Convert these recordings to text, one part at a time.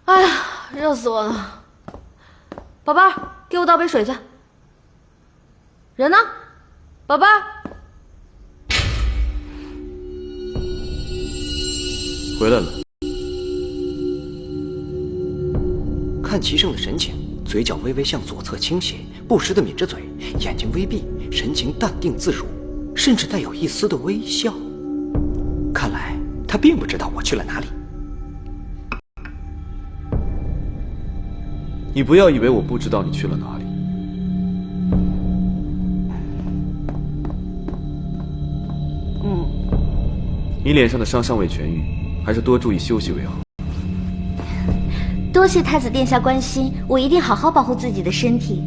哎呀，热死我了！宝贝儿，给我倒杯水去。人呢？宝贝儿，回来了。看齐胜的神情，嘴角微微向左侧倾斜，不时地抿着嘴，眼睛微闭，神情淡定自如，甚至带有一丝的微笑。看来他并不知道我去了哪里。你不要以为我不知道你去了哪里。你脸上的伤尚未痊愈，还是多注意休息为好。多谢太子殿下关心，我一定好好保护自己的身体。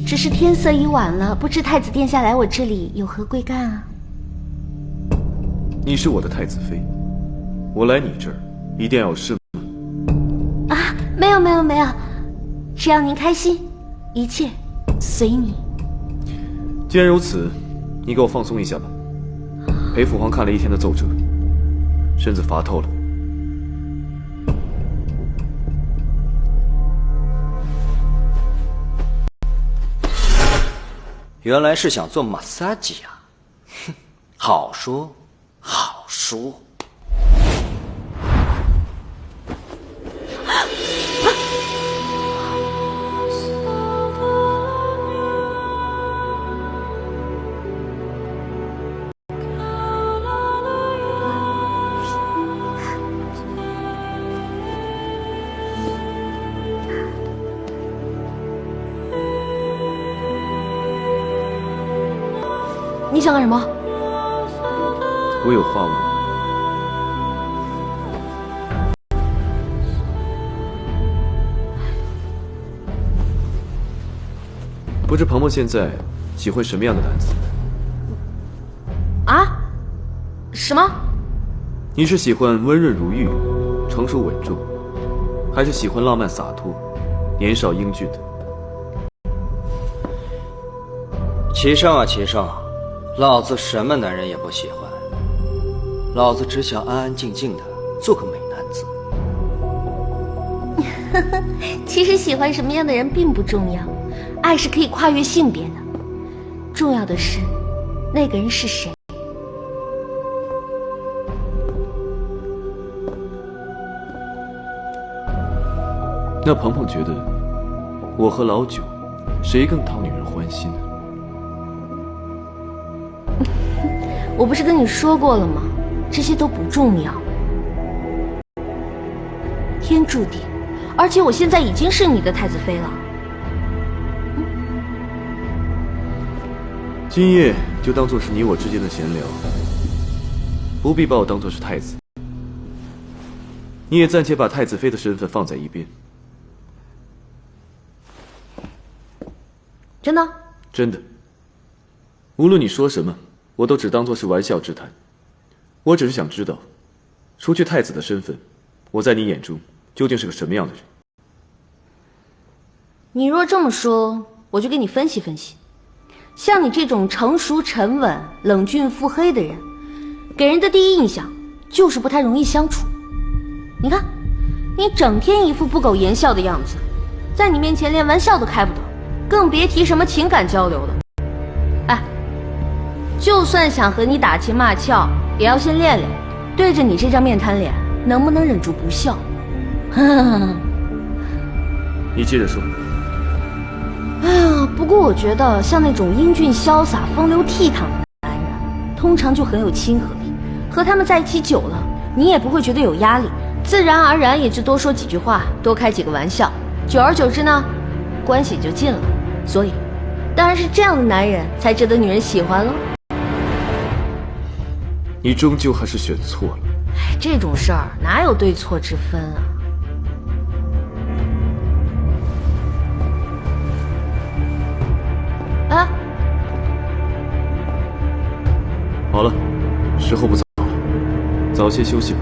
只是天色已晚了，不知太子殿下来我这里有何贵干啊？你是我的太子妃，我来你这儿一定要有事吗？啊，没有，只要您开心，一切随你。既然如此，你给我放松一下吧。陪父皇看了一天的奏折，身子乏透了。原来是想做马杀鸡啊！哼，好说好说。你想干什么？我有话问。不知鹏鹏现在喜欢什么样的男子？啊？什么？你是喜欢温润如玉、成熟稳重，还是喜欢浪漫洒脱、年少英俊的？齐胜啊，齐胜！老子什么男人也不喜欢，老子只想安安静静的做个美男子。其实喜欢什么样的人并不重要，爱是可以跨越性别的，重要的是那个人是谁。那鹏鹏觉得我和老九谁更讨女人欢心呢？我不是跟你说过了吗？这些都不重要，天注定，而且我现在已经是你的太子妃了。今夜就当作是你我之间的闲聊，不必把我当作是太子。你也暂且把太子妃的身份放在一边。真的？真的。无论你说什么，我都只当作是玩笑之谈。我只是想知道，除去太子的身份，我在你眼中究竟是个什么样的人？你若这么说，我就给你分析分析。像你这种成熟沉稳、冷峻腹黑的人，给人的第一印象就是不太容易相处。你看，你整天一副不苟言笑的样子，在你面前连玩笑都开不得，更别提什么情感交流了。哎，就算想和你打情骂俏，也要先练练，对着你这张面瘫脸，能不能忍住不笑？你接着说。哎呀，不过我觉得像那种英俊潇洒、风流倜傥的男人，通常就很有亲和力，和他们在一起久了，你也不会觉得有压力，自然而然也就多说几句话，多开几个玩笑，久而久之呢，关系就近了。所以，当然是这样的男人才值得女人喜欢喽。你终究还是选错了。哎，这种事儿哪有对错之分啊？啊！好了，时候不早了，早些休息吧。